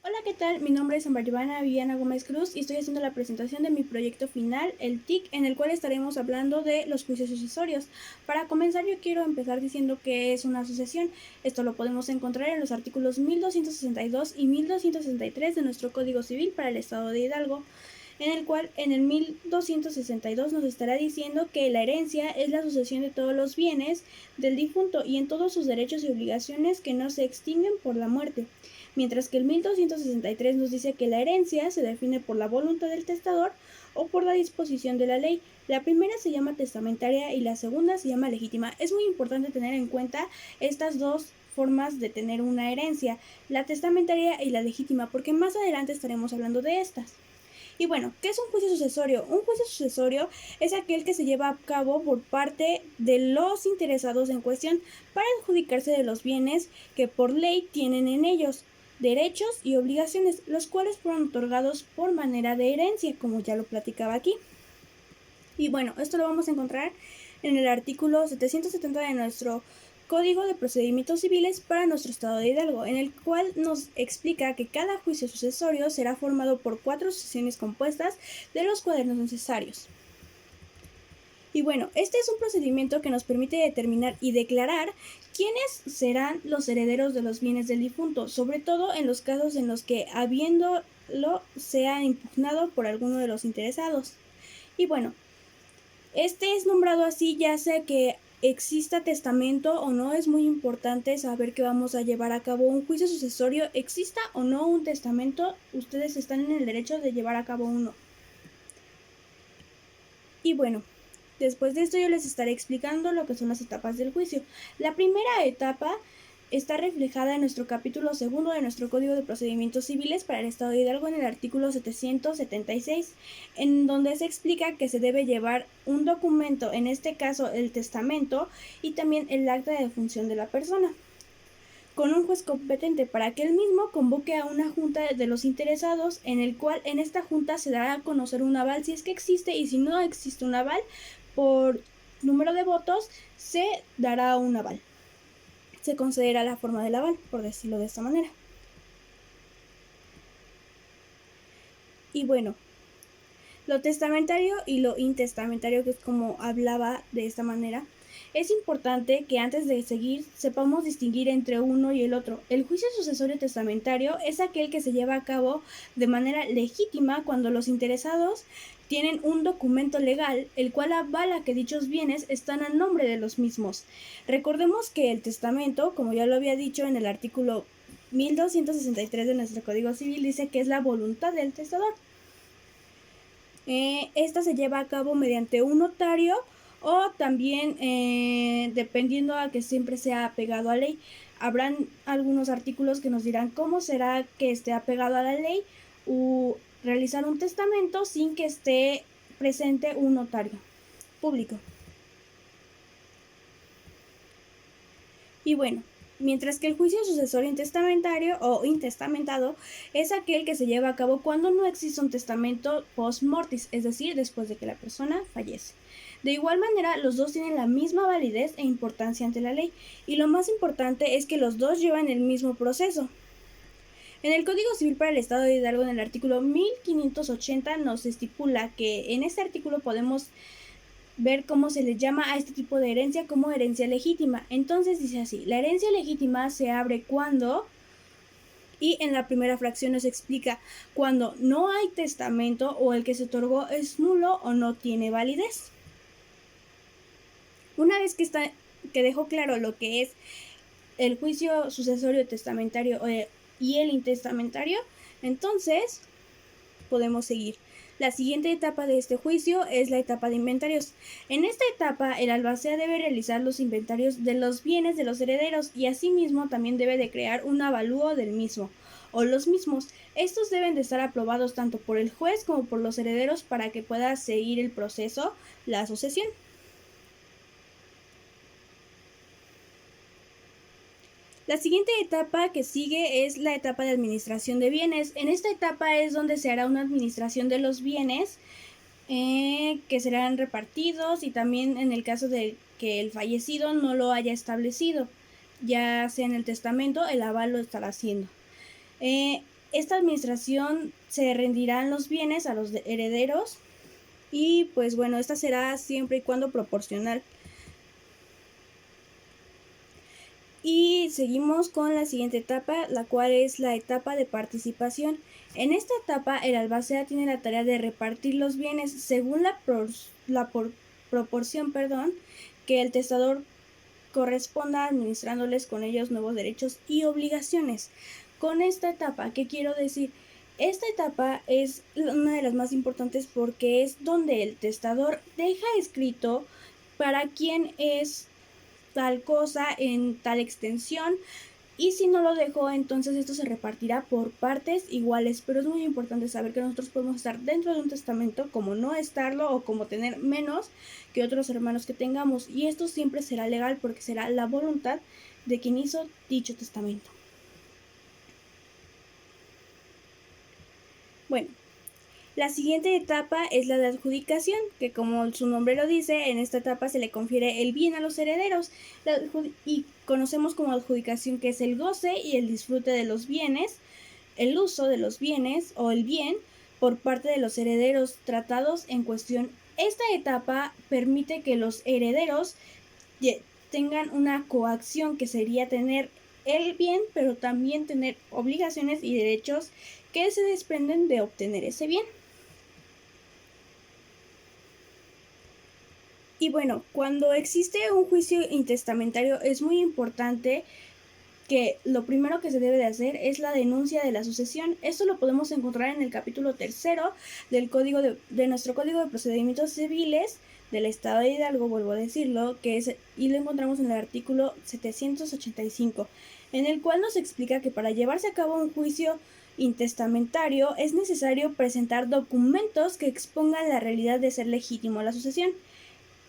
Hola, ¿qué tal? Mi nombre es Ambarivana Viviana Gómez Cruz y estoy haciendo la presentación de mi proyecto final, el TIC, en el cual estaremos hablando de los juicios sucesorios. Para comenzar, yo quiero empezar diciendo que es una sucesión. Esto lo podemos encontrar en los artículos 1262 y 1263 de nuestro Código Civil para el Estado de Hidalgo, en el cual en el 1262 nos estará diciendo que la herencia es la sucesión de todos los bienes del difunto y en todos sus derechos y obligaciones que no se extinguen por la muerte, mientras que el 1263 nos dice que la herencia se define por la voluntad del testador o por la disposición de la ley. La primera se llama testamentaria y la segunda se llama legítima. Es muy importante tener en cuenta estas dos formas de tener una herencia, la testamentaria y la legítima, porque más adelante estaremos hablando de estas. Y bueno, ¿qué es un juicio sucesorio? Un juicio sucesorio es aquel que se lleva a cabo por parte de los interesados en cuestión para adjudicarse de los bienes que por ley tienen en ellos, derechos y obligaciones, los cuales fueron otorgados por manera de herencia, como ya lo platicaba aquí. Y bueno, esto lo vamos a encontrar en el artículo 770 de nuestro Código de Procedimientos Civiles para nuestro Estado de Hidalgo, en el cual nos explica que cada juicio sucesorio será formado por 4 sesiones compuestas de los cuadernos necesarios. Y bueno, este es un procedimiento que nos permite determinar y declarar quiénes serán los herederos de los bienes del difunto, sobre todo en los casos en los que, habiéndolo, sea impugnado por alguno de los interesados. Y bueno, este es nombrado así ya sea que exista testamento o no. Es muy importante saber que vamos a llevar a cabo un juicio sucesorio, exista o no un testamento, ustedes están en el derecho de llevar a cabo uno. Y bueno, después de esto yo les estaré explicando lo que son las etapas del juicio. La primera etapa está reflejada en nuestro capítulo segundo de nuestro Código de Procedimientos Civiles para el Estado de Hidalgo en el artículo 776, en donde se explica que se debe llevar un documento, en este caso el testamento, y también el acta de defunción de la persona, con un juez competente para que él mismo convoque a una junta de los interesados, en el cual en esta junta se dará a conocer un aval si es que existe, y si no existe un aval, por número de votos se dará un aval. Se considera la forma del aval, por decirlo de esta manera. Y bueno, lo testamentario y lo intestamentario, que es como hablaba de esta manera, es importante que antes de seguir sepamos distinguir entre uno y el otro. El juicio sucesorio testamentario es aquel que se lleva a cabo de manera legítima cuando los interesados tienen un documento legal el cual avala que dichos bienes están a nombre de los mismos. Recordemos que el testamento, como ya lo había dicho en el artículo 1263 de nuestro Código Civil, dice que es la voluntad del testador. Esta se lleva a cabo mediante un notario o también dependiendo a que siempre sea apegado a ley. Habrán algunos artículos que nos dirán cómo será que esté apegado a la ley o realizar un testamento sin que esté presente un notario público. Y bueno, mientras que el juicio sucesorio intestamentario o intestamentado es aquel que se lleva a cabo cuando no existe un testamento post mortis, es decir, después de que la persona fallece. De igual manera, los dos tienen la misma validez e importancia ante la ley, y lo más importante es que los dos llevan el mismo proceso. En el Código Civil para el Estado de Hidalgo, en el artículo 1580, nos estipula que en este artículo podemos ver cómo se le llama a este tipo de herencia como herencia legítima. Entonces dice así: la herencia legítima se abre cuando, y en la primera fracción nos explica cuando no hay testamento o el que se otorgó es nulo o no tiene validez. Una vez que dejó claro lo que es el juicio sucesorio testamentario y el intestamentario, entonces podemos seguir. La siguiente etapa de este juicio es la etapa de inventarios. En esta etapa, el albacea debe realizar los inventarios de los bienes de los herederos y asimismo también debe de crear un avalúo del mismo o los mismos. Estos deben de estar aprobados tanto por el juez como por los herederos para que pueda seguir el proceso, la sucesión. La siguiente etapa que sigue es la etapa de administración de bienes. En esta etapa es donde se hará una administración de los bienes que serán repartidos, y también en el caso de que el fallecido no lo haya establecido, ya sea en el testamento, el aval lo estará haciendo. esta administración se rendirán los bienes a los herederos y pues bueno, esta será siempre y cuando proporcional. Y seguimos con la siguiente etapa, la cual es la etapa de participación. En esta etapa, el albacea tiene la tarea de repartir los bienes según la proporción que el testador corresponda, administrándoles con ellos nuevos derechos y obligaciones. Con esta etapa, ¿qué quiero decir? Esta etapa es una de las más importantes porque es donde el testador deja escrito para quién es tal cosa en tal extensión, y si no lo dejó, entonces esto se repartirá por partes iguales. Pero es muy importante saber que nosotros podemos estar dentro de un testamento como no estarlo, o como tener menos que otros hermanos que tengamos, y esto siempre será legal porque será la voluntad de quien hizo dicho testamento. Bueno, la siguiente etapa es la de adjudicación, que como su nombre lo dice, en esta etapa se le confiere el bien a los herederos, y conocemos como adjudicación que es el goce y el disfrute de los bienes, el uso de los bienes o el bien por parte de los herederos tratados en cuestión. Esta etapa permite que los herederos tengan una coacción, que sería tener el bien, pero también tener obligaciones y derechos que se desprenden de obtener ese bien. Y bueno, cuando existe un juicio intestamentario es muy importante que lo primero que se debe de hacer es la denuncia de la sucesión. Esto lo podemos encontrar en el capítulo 3 del código de nuestro Código de Procedimientos Civiles del Estado de Hidalgo, vuelvo a decirlo, y lo encontramos en el artículo 785, en el cual nos explica que para llevarse a cabo un juicio intestamentario es necesario presentar documentos que expongan la realidad de ser legítimo la sucesión,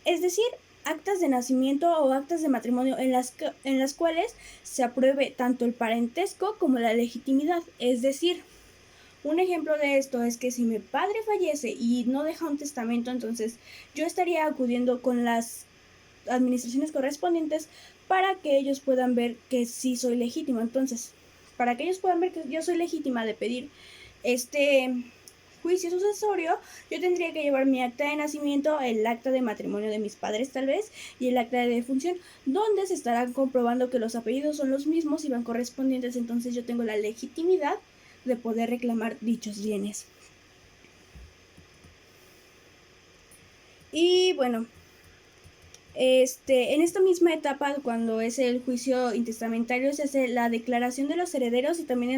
es decir, actas de nacimiento o actas de matrimonio en las cuales se apruebe tanto el parentesco como la legitimidad. Es decir, un ejemplo de esto es que si mi padre fallece y no deja un testamento, entonces yo estaría acudiendo con las administraciones correspondientes para que ellos puedan ver que sí soy legítima. Entonces, para que ellos puedan ver que yo soy legítima de pedir este juicio sucesorio, yo tendría que llevar mi acta de nacimiento, el acta de matrimonio de mis padres tal vez, y el acta de defunción, donde se estarán comprobando que los apellidos son los mismos y van correspondientes. Entonces yo tengo la legitimidad de poder reclamar dichos bienes. Y bueno, en esta misma etapa, cuando es el juicio intestamentario, se hace la declaración de los herederos y también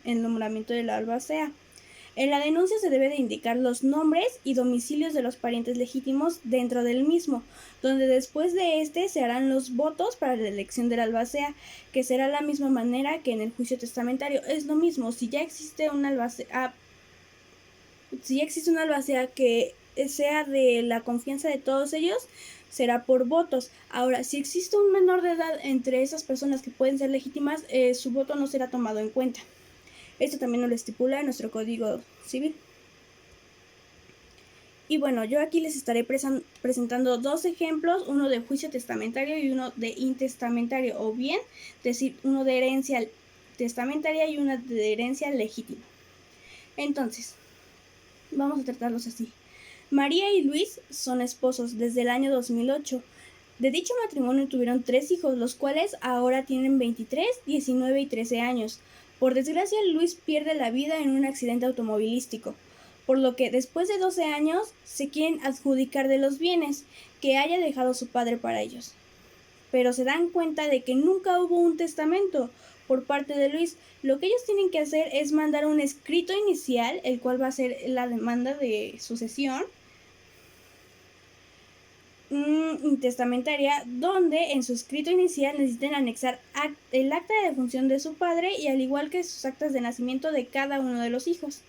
el nombramiento de la albacea. En la denuncia se debe de indicar los nombres y domicilios de los parientes legítimos dentro del mismo, donde después de se harán los votos para la elección del albacea, que será la misma manera que en el juicio testamentario. Es lo mismo, si ya existe un albacea que sea de la confianza de todos ellos, será por votos. Ahora, si existe un menor de edad entre esas personas que pueden ser legítimas, su voto no será tomado en cuenta. Esto también nos lo estipula en nuestro Código Civil. Y bueno, yo aquí les estaré presentando dos ejemplos, uno de juicio testamentario y uno de intestamentario, o bien decir uno de herencia testamentaria y una de herencia legítima. Entonces, vamos a tratarlos así. María y Luis son esposos desde el año 2008. De dicho matrimonio tuvieron 3 hijos, los cuales ahora tienen 23, 19 y 13 años. Por desgracia, Luis pierde la vida en un accidente automovilístico, por lo que después de 12 años se quieren adjudicar de los bienes que haya dejado su padre para ellos. Pero se dan cuenta de que nunca hubo un testamento por parte de Luis. Lo que ellos tienen que hacer es mandar un escrito inicial, el cual va a ser la demanda de sucesión intestamentaria, donde en su escrito inicial necesiten anexar el acta de defunción de su padre, y al igual que sus actas de nacimiento de cada uno de los hijos,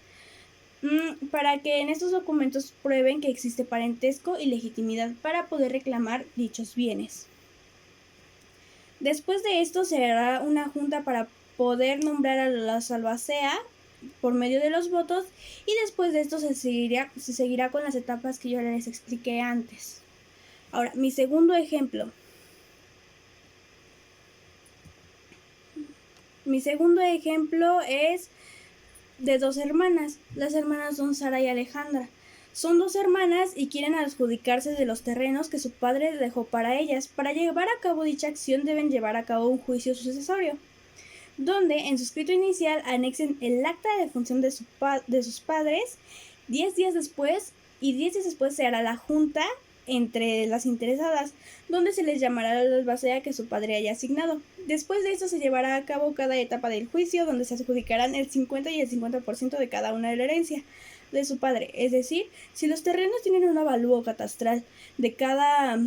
para que en estos documentos prueben que existe parentesco y legitimidad para poder reclamar dichos bienes. Después de esto se hará una junta para poder nombrar a la albacea por medio de los votos, y después de esto se seguirá con las etapas que yo les expliqué antes. Ahora, mi segundo ejemplo. Mi segundo ejemplo es de dos hermanas. Las hermanas son Sara y Alejandra. Son dos hermanas y quieren adjudicarse de los terrenos que su padre dejó para ellas. Para llevar a cabo dicha acción deben llevar a cabo un juicio sucesorio, donde en su escrito inicial anexen el acta de defunción de sus padres. 10 días después se hará la junta entre las interesadas, donde se les llamará la albacea que su padre haya asignado. Después de esto se llevará a cabo cada etapa del juicio, donde se adjudicarán el 50 y el 50% de cada una de la herencia de su padre. Es decir, si los terrenos tienen un avalúo catastral de cada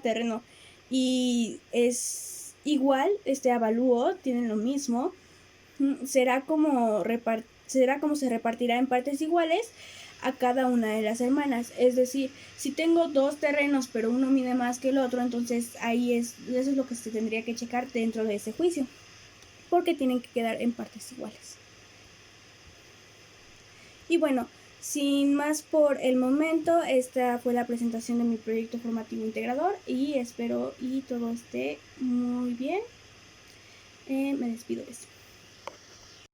terreno y es igual, este avalúo tienen lo mismo, será como se repartirá en partes iguales a cada una de las hermanas. Es decir, si tengo dos terrenos pero uno mide más que el otro, entonces eso es lo que se tendría que checar dentro de ese juicio, porque tienen que quedar en partes iguales. Y bueno, sin más por el momento, esta fue la presentación de mi proyecto formativo integrador y espero y todo esté muy bien. Me despido de esto.